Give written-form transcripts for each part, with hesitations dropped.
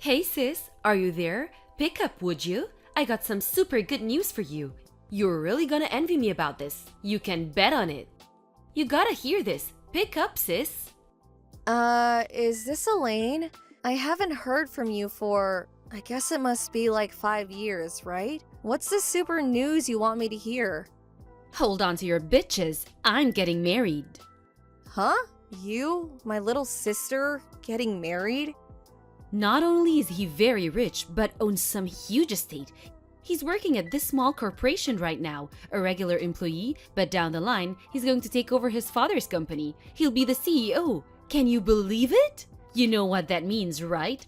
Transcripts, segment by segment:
Hey sis, are you there? Pick up, would you? I got some super good news for you. You're really gonna envy me about this. You can bet on it. You gotta hear this. Pick up, sis. Is this Elaine? I haven't heard from you for, I guess it must be like 5 years, right? What's the super news you want me to hear? Hold on to your bitches. I'm getting married. Huh? You, my little sister, getting married? Not only is he very rich, but owns some huge estate. He's working at this small corporation right now, a regular employee, but down the line, he's going to take over his father's company. He'll be the CEO. Can you believe it? You know what that means, right?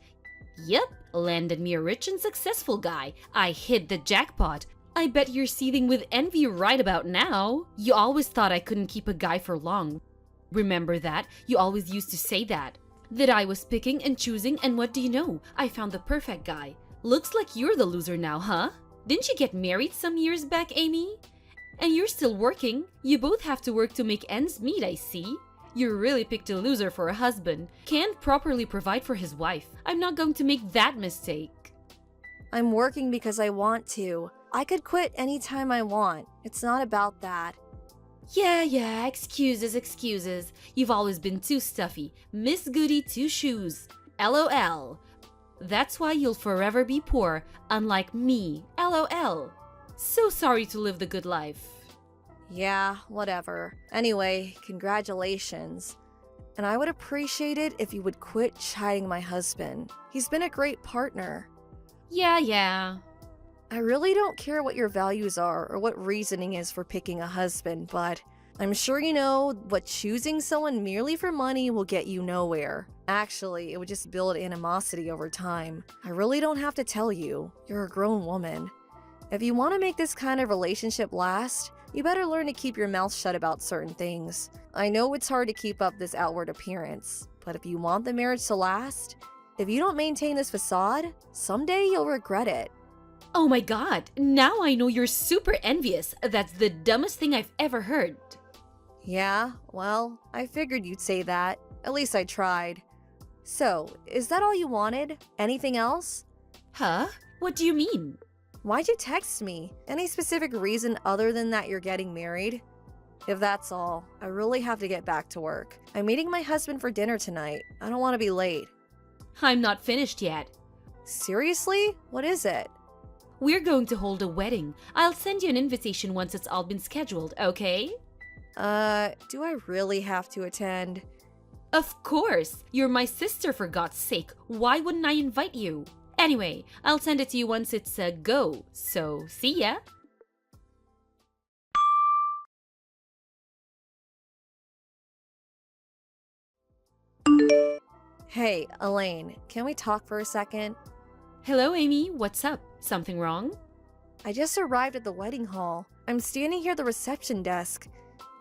Yep, landed me a rich and successful guy. I hit the jackpot. I bet you're seething with envy right about now. You always thought I couldn't keep a guy for long. Remember that? You always used to say that. That I was picking and choosing, and what do you know? I found the perfect guy. Looks like you're the loser now, huh? Didn't you get married some years back, Amy? And you're still working. You both have to work to make ends meet, I see. You really picked a loser for a husband. Can't properly provide for his wife. I'm not going to make that mistake. I'm working because I want to. I could quit anytime I want. It's not about that. Yeah, excuses. You've always been too stuffy. Miss Goody Two Shoes. LOL. That's why you'll forever be poor, unlike me. LOL. So sorry to live the good life. Yeah, whatever. Anyway, congratulations. And I would appreciate it if you would quit chiding my husband. He's been a great partner. Yeah. I really don't care what your values are or what reasoning is for picking a husband, but I'm sure you know what choosing someone merely for money will get you nowhere. Actually, it would just build animosity over time. I really don't have to tell you. You're a grown woman. If you want to make this kind of relationship last, you better learn to keep your mouth shut about certain things. I know it's hard to keep up this outward appearance, but if you want the marriage to last, if you don't maintain this facade, someday you'll regret it. Oh my god, now I know you're super envious. That's the dumbest thing I've ever heard. Yeah, well, I figured you'd say that. At least I tried. So, is that all you wanted? Anything else? Huh? What do you mean? Why'd you text me? Any specific reason other than that you're getting married? If that's all, I really have to get back to work. I'm meeting my husband for dinner tonight. I don't want to be late. I'm not finished yet. Seriously? What is it? We're going to hold a wedding. I'll send you an invitation once it's all been scheduled, okay? Do I really have to attend? Of course! You're my sister, for God's sake. Why wouldn't I invite you? Anyway, I'll send it to you once it's a go. So, see ya! Hey, Elaine, can we talk for a second? Hello, Amy. What's up? Something wrong? I just arrived at the wedding hall. I'm standing here at the reception desk.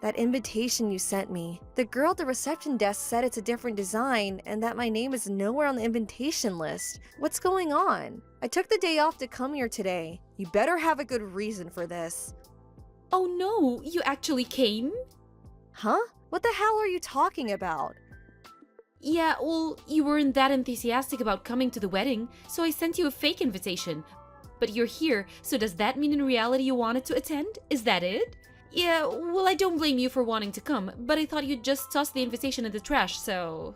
That invitation you sent me. The girl at the reception desk said it's a different design and that my name is nowhere on the invitation list. What's going on? I took the day off to come here today. You better have a good reason for this. Oh no, you actually came? Huh? What the hell are you talking about? Yeah, well, you weren't that enthusiastic about coming to the wedding, so I sent you a fake invitation. But you're here, so does that mean in reality you wanted to attend? Is that it? Yeah, well, I don't blame you for wanting to come, but I thought you'd just toss the invitation in the trash, so...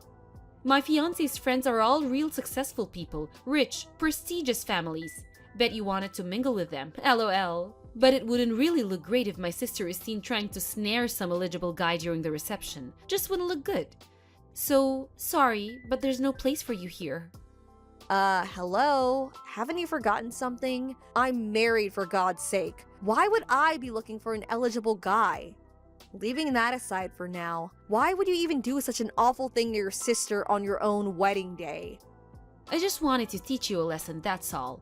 My fiancé's friends are all real successful people, rich, prestigious families. Bet you wanted to mingle with them, LOL. But it wouldn't really look great if my sister is seen trying to snare some eligible guy during the reception. Just wouldn't look good. So, sorry, but there's no place for you here. Hello? Haven't you forgotten something? I'm married, for God's sake. Why would I be looking for an eligible guy? Leaving that aside for now, why would you even do such an awful thing to your sister on your own wedding day? I just wanted to teach you a lesson, that's all.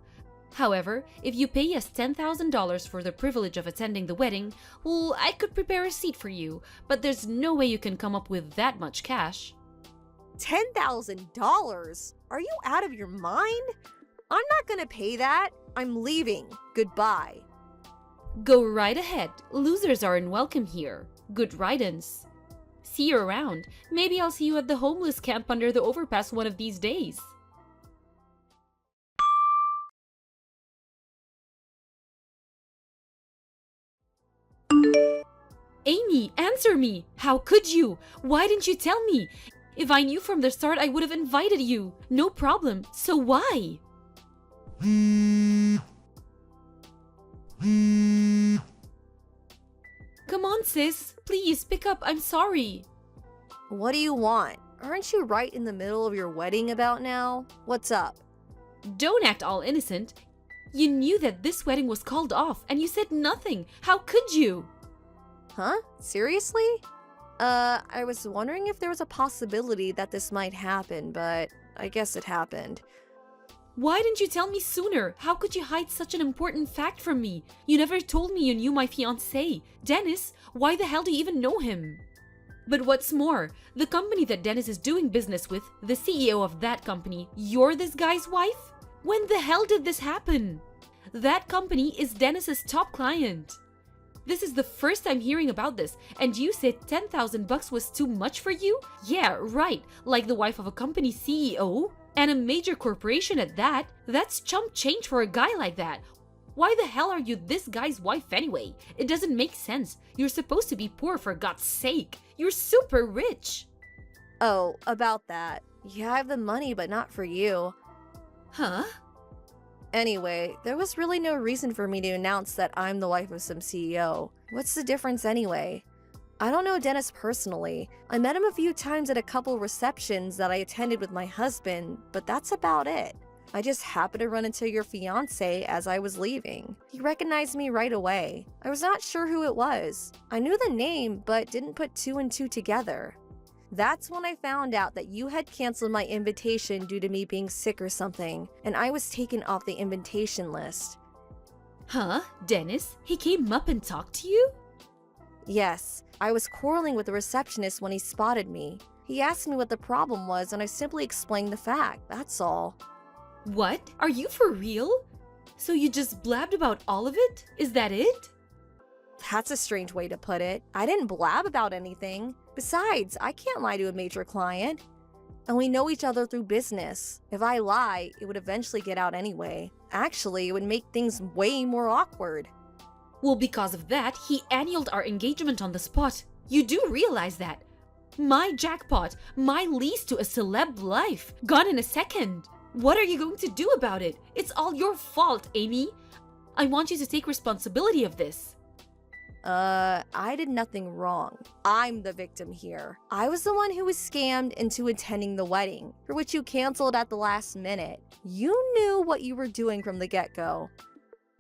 However, if you pay us $10,000 for the privilege of attending the wedding, well, I could prepare a seat for you, but there's no way you can come up with that much cash. $10,000? Are you out of your mind? I'm not gonna pay that. I'm leaving. Goodbye. Go right ahead. Losers aren't welcome here. Good riddance. See you around. Maybe I'll see you at the homeless camp under the overpass one of these days. Amy, answer me! How could you? Why didn't you tell me? If I knew from the start, I would have invited you. No problem. So why? Come on, sis. Please, pick up. I'm sorry. What do you want? Aren't you right in the middle of your wedding about now? What's up? Don't act all innocent. You knew that this wedding was called off, and you said nothing. How could you? Huh? Seriously? I was wondering if there was a possibility that this might happen, but I guess it happened. Why didn't you tell me sooner? How could you hide such an important fact from me? You never told me you knew my fiancé. Dennis, why the hell do you even know him? But what's more, the company that Dennis is doing business with, the CEO of that company, you're this guy's wife? When the hell did this happen? That company is Dennis's top client. This is the first time hearing about this, and you said $10,000 was too much for you? Yeah, right, like the wife of a company CEO? And a major corporation at that? That's chump change for a guy like that. Why the hell are you this guy's wife anyway? It doesn't make sense. You're supposed to be poor, for God's sake. You're super rich. Oh, about that. Yeah, I have the money, but not for you. Huh? Anyway, there was really no reason for me to announce that I'm the wife of some CEO. What's the difference anyway? I don't know Dennis personally. I met him a few times at a couple receptions that I attended with my husband, but that's about it. I just happened to run into your fiancé as I was leaving. He recognized me right away. I was not sure who it was. I knew the name, but didn't put two and two together. That's when I found out that you had canceled my invitation due to me being sick or something, and I was taken off the invitation list. Huh? Dennis? He came up and talked to you? Yes, I was quarreling with the receptionist when he spotted me. He asked me what the problem was, and I simply explained the fact, that's all. What? Are you for real? So you just blabbed about all of it? Is that it? That's a strange way to put it. I didn't blab about anything. Besides, I can't lie to a major client. And we know each other through business. If I lie, it would eventually get out anyway. Actually, it would make things way more awkward. Well, because of that, he annulled our engagement on the spot. You do realize that? My jackpot, my lease to a celeb life, gone in a second. What are you going to do about it? It's all your fault, Amy. I want you to take responsibility of this. I did nothing wrong. I'm the victim here. I was the one who was scammed into attending the wedding, for which you canceled at the last minute. You knew what you were doing from the get-go.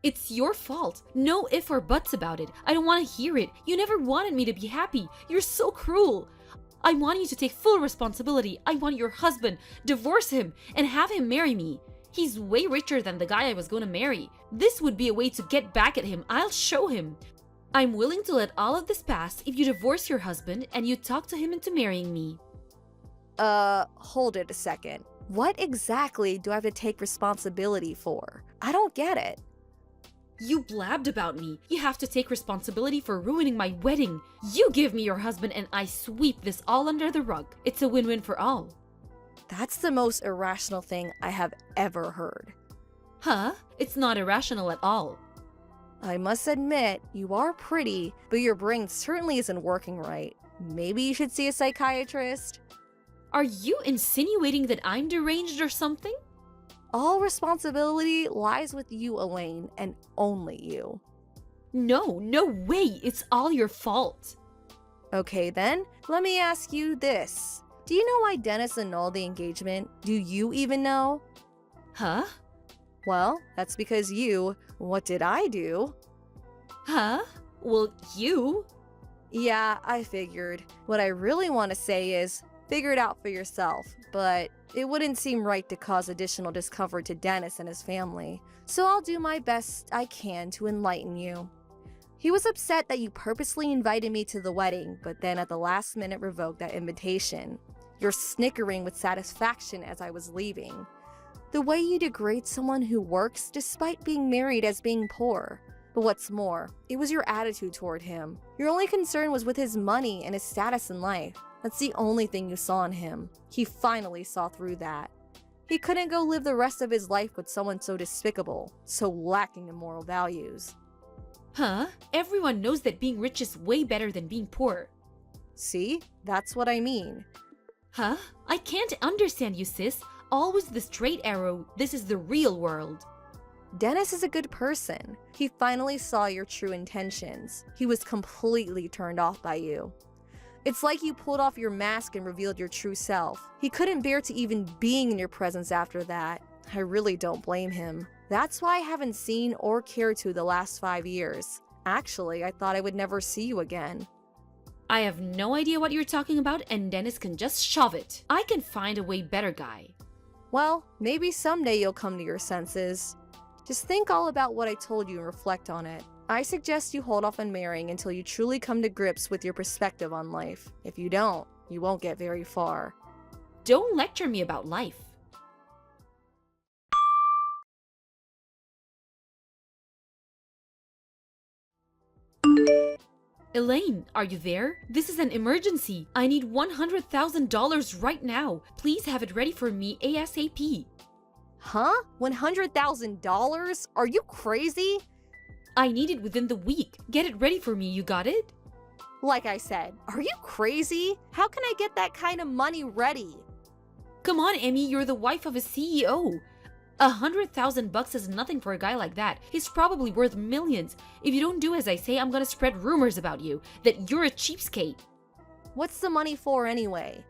It's your fault. No if or buts about it. I don't want to hear it. You never wanted me to be happy. You're so cruel. I want you to take full responsibility. I want your husband, divorce him, and have him marry me. He's way richer than the guy I was going to marry. This would be a way to get back at him. I'll show him. I'm willing to let all of this pass if you divorce your husband and you talk to him into marrying me. Hold it a second. What exactly do I have to take responsibility for? I don't get it. You blabbed about me. You have to take responsibility for ruining my wedding. You give me your husband and I sweep this all under the rug. It's a win-win for all. That's the most irrational thing I have ever heard. Huh? It's not irrational at all. I must admit, you are pretty, but your brain certainly isn't working right. Maybe you should see a psychiatrist? Are you insinuating that I'm deranged or something? All responsibility lies with you, Elaine, and only you. No way, it's all your fault. Okay then, let me ask you this. Do you know why Dennis annulled the engagement? Do you even know? Huh? Well, that's because what did I do? Huh? Well, you? Yeah, I figured. What I really want to say is, figure it out for yourself, but it wouldn't seem right to cause additional discomfort to Dennis and his family, so I'll do my best I can to enlighten you. He was upset that you purposely invited me to the wedding, but then at the last minute revoked that invitation. You're snickering with satisfaction as I was leaving. The way you degrade someone who works despite being married as being poor. But what's more, it was your attitude toward him. Your only concern was with his money and his status in life. That's the only thing you saw in him. He finally saw through that. He couldn't go live the rest of his life with someone so despicable, so lacking in moral values. Huh? Everyone knows that being rich is way better than being poor. See? That's what I mean. Huh? I can't understand you, sis. Always the straight arrow. This is the real world. Dennis is a good person. He finally saw your true intentions. He was completely turned off by you. It's like you pulled off your mask and revealed your true self. He couldn't bear to even being in your presence after that. I really don't blame him. That's why I haven't seen or cared to the last 5 years. Actually, I thought I would never see you again. I have no idea what you're talking about, and Dennis can just shove it. I can find a way better guy. Well, maybe someday you'll come to your senses. Just think all about what I told you and reflect on it. I suggest you hold off on marrying until you truly come to grips with your perspective on life. If you don't, you won't get very far. Don't lecture me about life. Elaine, are you there? This is an emergency. I need $100,000 right now. Please have it ready for me ASAP. Huh? $100,000? Are you crazy? I need it within the week. Get it ready for me, you got it? Like I said, are you crazy? How can I get that kind of money ready? Come on, Emmy, you're the wife of a CEO. $100,000 is nothing for a guy like that. He's probably worth millions. If you don't do as I say, I'm gonna spread rumors about you, that you're a cheapskate. What's the money for anyway?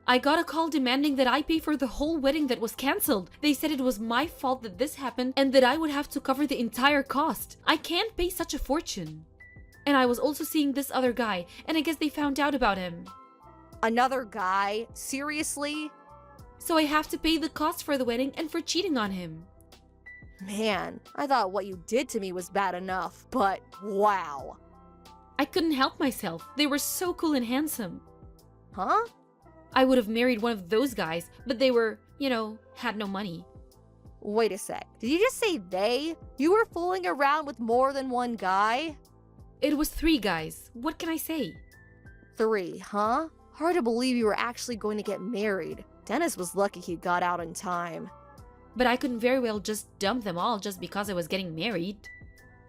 I got a call demanding that I pay for the whole wedding that was cancelled. They said it was my fault that this happened and that I would have to cover the entire cost. I can't pay such a fortune. And I was also seeing this other guy, and I guess they found out about him. Another guy? Seriously? So I have to pay the cost for the wedding and for cheating on him. Man, I thought what you did to me was bad enough, but wow. I couldn't help myself. They were so cool and handsome. Huh? I would have married one of those guys, but they were, had no money. Wait a sec. Did you just say they? You were fooling around with more than one guy? It was 3 guys. What can I say? 3, huh? Hard to believe you were actually going to get married. Dennis was lucky he got out in time. But I couldn't very well just dump them all just because I was getting married.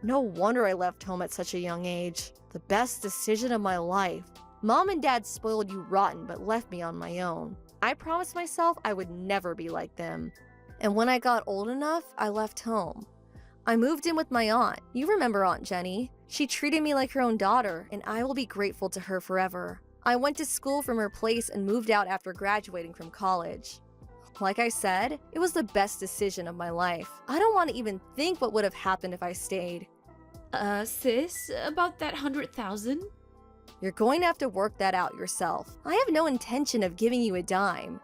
No wonder I left home at such a young age. The best decision of my life. Mom and Dad spoiled you rotten but left me on my own. I promised myself I would never be like them. And when I got old enough, I left home. I moved in with my aunt. You remember Aunt Jenny? She treated me like her own daughter, and I will be grateful to her forever. I went to school from her place and moved out after graduating from college. Like I said, it was the best decision of my life. I don't want to even think what would have happened if I stayed. Sis, about that 100,000? You're going to have to work that out yourself. I have no intention of giving you a dime.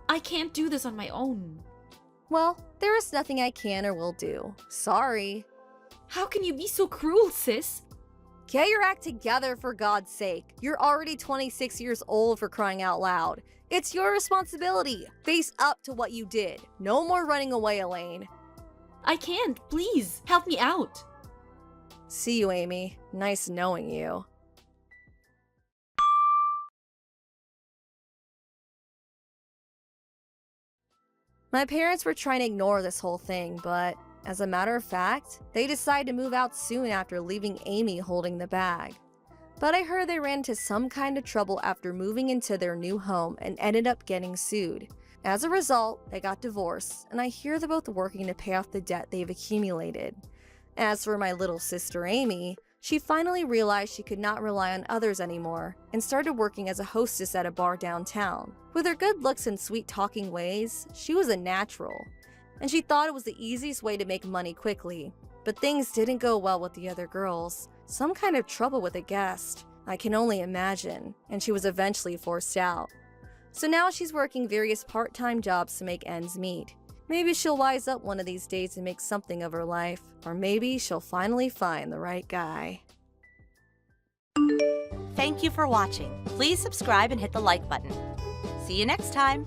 I can't do this on my own. Well, there is nothing I can or will do. Sorry. How can you be so cruel, sis? Get your act together, for God's sake. You're already 26 years old, for crying out loud. It's your responsibility. Face up to what you did. No more running away, Elaine. I can't. Please, help me out. See you, Amy. Nice knowing you. My parents were trying to ignore this whole thing, but as a matter of fact, they decided to move out soon after leaving Amy holding the bag. But I heard they ran into some kind of trouble after moving into their new home and ended up getting sued. As a result, they got divorced, and I hear they're both working to pay off the debt they've accumulated. As for my little sister Amy, she finally realized she could not rely on others anymore and started working as a hostess at a bar downtown. With her good looks and sweet talking ways, she was a natural, and she thought it was the easiest way to make money quickly. But things didn't go well with the other girls. Some kind of trouble with a guest, I can only imagine, and she was eventually forced out. So now she's working various part-time jobs to make ends meet. Maybe she'll wise up one of these days and make something of her life, or maybe she'll finally find the right guy. Thank you for watching. Please subscribe and hit the like button. See you next time.